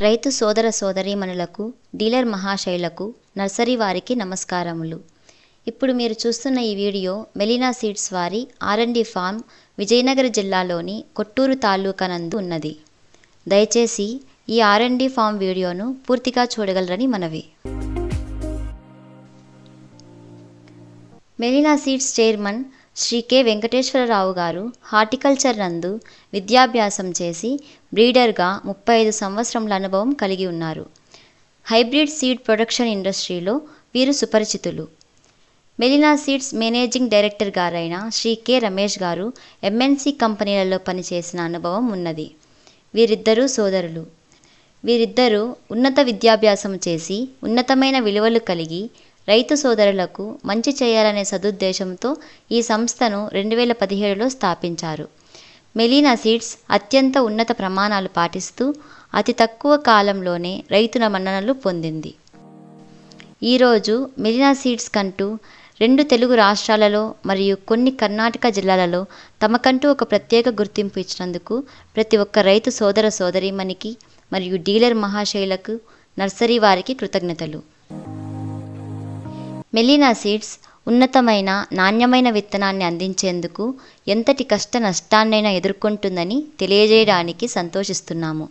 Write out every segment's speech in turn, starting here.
రైతు సోదర సోదరీమణులకు, dealer మహాశయులకు, nursery వారికి నమస్కారములు. ఇప్పుడు మీరు చూస్తున్న ఈ వీడియో మెలీనా సీడ్స్ వారి R&D ఫార్మ్ విజయనగర జిల్లాలోని కొట్టూరు తాలూకా నందు ఉన్నది. దయచేసి ఈ R&D ఫార్మ్ వీడియోను పూర్తిగా చూడగలరని మనవి. Melina seeds chairman Shri K Venkateswara Rao గారు హార్టికల్చర్ నందు విద్యాభ్యాసం చేసి బ్రీడర్గా 35 సంవత్సరముల అనుభవం కలిగి ఉన్నారు. హైబ్రిడ్ సీడ్ ప్రొడక్షన్ ఇండస్ట్రీలో వీరు సుపరిచితులు. మెలీనా సీడ్స్ మేనేజింగ్ డైరెక్టర్ గారైన శ్రీ కె రమేష్ గారు MNC కంపెనీలలో పనిచేసిన అనుభవం ఉన్నది. వీరిద్దరూ సోదరులు. వీరిద్దరూ ఉన్నత విద్యాభ్యాసం చేసి ఉన్నతమైన విలువలు కలిగి రైతు సోదరులకు మంచి చేయాలనే సదుద్దేశంతో ఈ సంస్థను 2017లో స్థాపించారు. మెలీనా సీడ్స్ అత్యంత ఉన్నత ప్రమాణాలు పాటిస్తూ అతి తక్కువ కాలంలోనే రైతుల మన్ననలు పొందింది. ఈరోజు మెలీనా సీడ్స్ కంటూ 2 తెలుగు రాష్ట్రాలలో మరియు కొన్ని కర్ణాటక జిల్లాలలో తమకంటూ ఒక ప్రత్యేక గుర్తింపు ఇచ్చినందుకు ప్రతి ఒక్క రైతు సోదర సోదరీమణికి మరియు డీలర్ మహాశయులకు, నర్సరీ వారికి కృతజ్ఞతలు. మెలీనా సీడ్స్ ఉన్నతమైన నాణ్యమైన విత్తనాన్ని అందించేందుకు ఎంతటి కష్ట నష్టాన్నైనా ఎదుర్కొంటుందని తెలియజేయడానికి సంతోషిస్తున్నాము.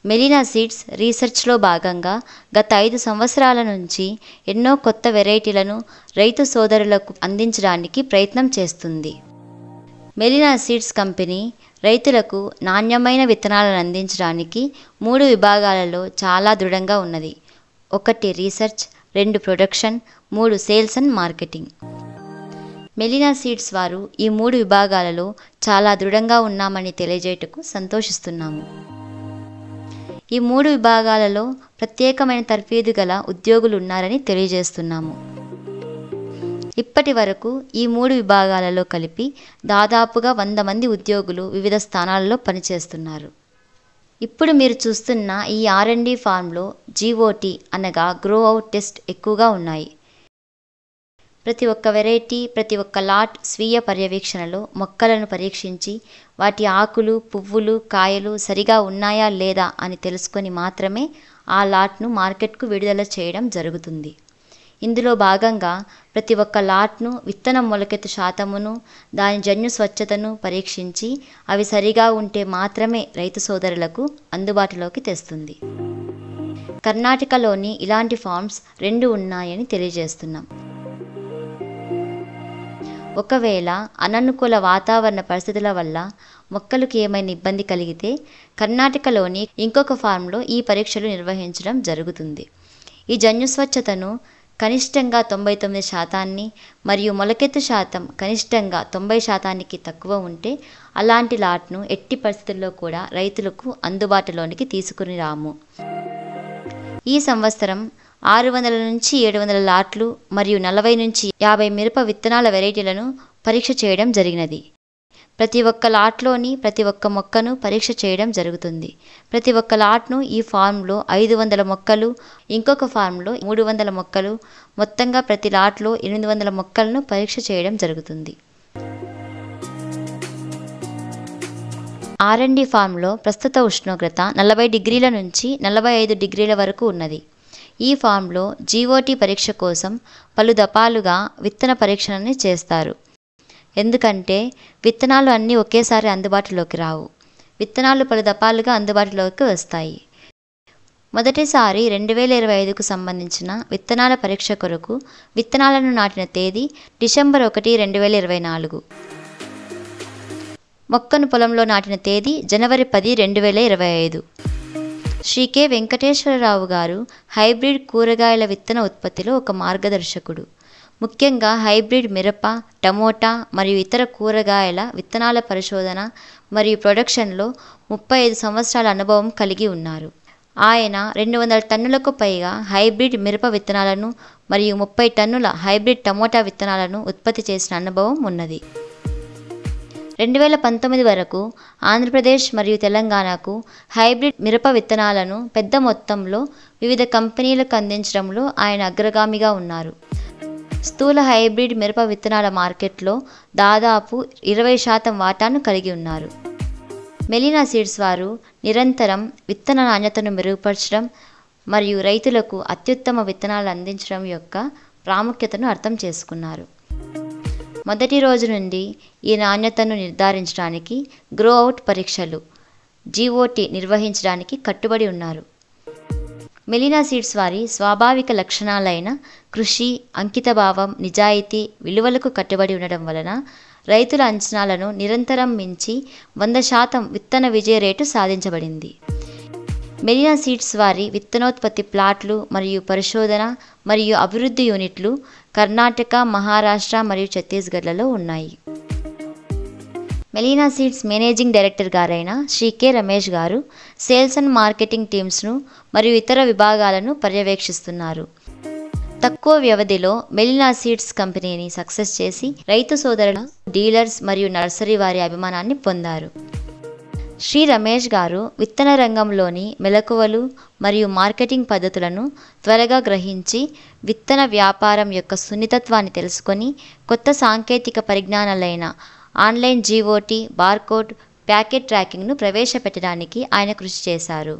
మెలీనా సీడ్స్ రీసెర్చ్లో భాగంగా గత 5 సంవత్సరాల నుంచి ఎన్నో కొత్త వెరైటీలను రైతు సోదరులకు అందించడానికి ప్రయత్నం చేస్తుంది. మెలీనా సీడ్స్ కంపెనీ రైతులకు నాణ్యమైన విత్తనాలను అందించడానికి 3 విభాగాలలో చాలా దృఢంగా ఉన్నది. 1 research, 2 production, 3 sales and marketing. Melina seeds వారు ఈ 3 విభాగాలలో చాలా దృఢంగా ఉన్నామని తెలియజేయటకు సంతోషిస్తున్నాము. ఈ 3 విభాగాలలో ప్రత్యేకమైన తర్ఫీదు గల ఉద్యోగులు ఉన్నారని తెలియజేస్తున్నాము. ఇప్పటి వరకు ఈ 3 విభాగాలలో కలిపి దాదాపుగా 100 మంది ఉద్యోగులు వివిధ స్థానాలలో పనిచేస్తున్నారు. ఇప్పుడు మీరు చూస్తున్న ఈ R&D ఫార్మ్లో GOT అనగా గ్రో అవుట్ టెస్ట్ ఎక్కువగా ఉన్నాయి. ప్రతి ఒక్క వెరైటీ, ప్రతి ఒక్క లాట్ స్వీయ పర్యవేక్షణలో మొక్కలను పరీక్షించి వాటి ఆకులు, పువ్వులు, కాయలు సరిగా ఉన్నాయా లేదా అని తెలుసుకొని మాత్రమే ఆ లాట్ను మార్కెట్కు విడుదల చేయడం జరుగుతుంది. ఇందులో భాగంగా ప్రతి ఒక్క లాట్ను విత్తనం మొలకెత్తు శాతమును, దాని జన్యు స్వచ్ఛతను పరీక్షించి అవి సరిగా ఉంటే మాత్రమే రైతు సోదరులకు అందుబాటులోకి తెస్తుంది. కర్ణాటకలోని ఇలాంటి ఫార్మ్స్ 2 ఉన్నాయని తెలియజేస్తున్నాం. ఒకవేళ అననుకూల వాతావరణ పరిస్థితుల వల్ల మొక్కలకు ఏమైనా ఇబ్బంది కలిగితే కర్ణాటకలోని ఇంకొక ఫార్మ్లో ఈ పరీక్షలు నిర్వహించడం జరుగుతుంది. ఈ జన్యు స్వచ్ఛతను కనిష్టంగా 99% మరియు మొలకెత్తు శాతం కనిష్టంగా 90%కి తక్కువ ఉంటే అలాంటి లాట్ను ఎట్టి పరిస్థితుల్లో కూడా రైతులకు అందుబాటులోనికి తీసుకుని రాము. ఈ సంవత్సరం 600 నుంచి 700 లాట్లు మరియు 40 నుంచి 50 మిరప విత్తనాల వెరైటీలను పరీక్ష చేయడం జరిగినది. ప్రతి ఒక్క లాట్లోని ప్రతి ఒక్క మొక్కను పరీక్ష చేయడం జరుగుతుంది. ప్రతి ఒక్క లాట్ను ఈ ఫార్మ్లో 500 మొక్కలు, ఇంకొక ఫార్మ్లో 300 మొక్కలు, మొత్తంగా ప్రతి లాట్లో 800 మొక్కలను పరీక్ష చేయడం జరుగుతుంది. R&D ఫార్మ్లో ప్రస్తుత ఉష్ణోగ్రత 40 డిగ్రీల నుంచి 45 డిగ్రీల వరకు ఉన్నది. ఈ ఫార్మ్లో GOT పరీక్ష కోసం పలు దఫాలుగా విత్తన పరీక్షలని చేస్తారు. ఎందుకంటే విత్తనాలు అన్నీ ఒకేసారి అందుబాటులోకి రావు. విత్తనాలు పలు దఫాలుగా అందుబాటులోకి వస్తాయి. మొదటిసారి 2025కు సంబంధించిన విత్తనాల పరీక్ష కొరకు విత్తనాలను నాటిన తేదీ డిసెంబర్ 1, 2024. మొక్కను పొలంలో నాటిన తేదీ జనవరి 10, 2025. శ్రీ కె వెంకటేశ్వరరావు గారు హైబ్రిడ్ కూరగాయల విత్తన ఉత్పత్తిలో ఒక మార్గదర్శకుడు. ముఖ్యంగా హైబ్రిడ్ మిరప, టమోటా మరియు ఇతర కూరగాయల విత్తనాల పరిశోధన మరియు ప్రొడక్షన్లో 35 సంవత్సరాల అనుభవం కలిగి ఉన్నారు. ఆయన 200 టన్నులకు పైగా హైబ్రిడ్ మిరప విత్తనాలను మరియు 30 టన్నుల హైబ్రిడ్ టమోటా విత్తనాలను ఉత్పత్తి చేసిన అనుభవం ఉన్నది. 2019 వరకు ఆంధ్రప్రదేశ్ మరియు తెలంగాణకు హైబ్రిడ్ మిరప విత్తనాలను పెద్ద మొత్తంలో వివిధ కంపెనీలకు అందించడంలో ఆయన అగ్రగామిగా ఉన్నారు. స్థూల హైబ్రిడ్ మిరప విత్తనాల మార్కెట్లో దాదాపు 20% వాటాను కలిగి ఉన్నారు. మెలీనా సీడ్స్ వారు నిరంతరం విత్తన నాణ్యతను మెరుగుపరచడం మరియు రైతులకు అత్యుత్తమ విత్తనాలు అందించడం యొక్క ప్రాముఖ్యతను అర్థం చేసుకున్నారు. మొదటి రోజు నుండి ఈ నాణ్యతను నిర్ధారించడానికి గ్రో అవుట్ పరీక్షలు GOT నిర్వహించడానికి కట్టుబడి ఉన్నారు. మెలినా సీడ్స్ వారి స్వాభావిక లక్షణాలైన కృషి, అంకితభావం, నిజాయితీ విలువలకు కట్టుబడి ఉండడం వలన రైతుల అంచనాలను నిరంతరం మించి 100% విత్తన విజయ రేటు సాధించబడింది. మెలినా సీడ్స్ వారి విత్తనోత్పత్తి ప్లాట్లు మరియు పరిశోధన మరియు అభివృద్ధి యూనిట్లు కర్ణాటక, మహారాష్ట్ర మరియు ఛత్తీస్గఢ్లలో ఉన్నాయి. మెలినా సీడ్స్ మేనేజింగ్ డైరెక్టర్ గారైన శ్రీ కె రమేష్ గారు సేల్స్ అండ్ మార్కెటింగ్ టీమ్స్ను మరియు ఇతర విభాగాలను పర్యవేక్షిస్తున్నారు. తక్కువ వ్యవధిలో మెలినా సీడ్స్ కంపెనీని సక్సెస్ చేసి రైతు సోదరుల, డీలర్స్ మరియు నర్సరీ వారి అభిమానాన్ని పొందారు. శ్రీ రమేష్ గారు విత్తన రంగంలోని మెలకువలు మరియు మార్కెటింగ్ పద్ధతులను త్వరగా గ్రహించి విత్తన వ్యాపారం యొక్క సున్నితత్వాన్ని తెలుసుకొని కొత్త సాంకేతిక పరిజ్ఞానాలైన ఆన్లైన్ GOT, బార్కోడ్, ప్యాకెట్ ట్రాకింగ్ను ప్రవేశపెట్టడానికి ఆయన కృషి చేశారు.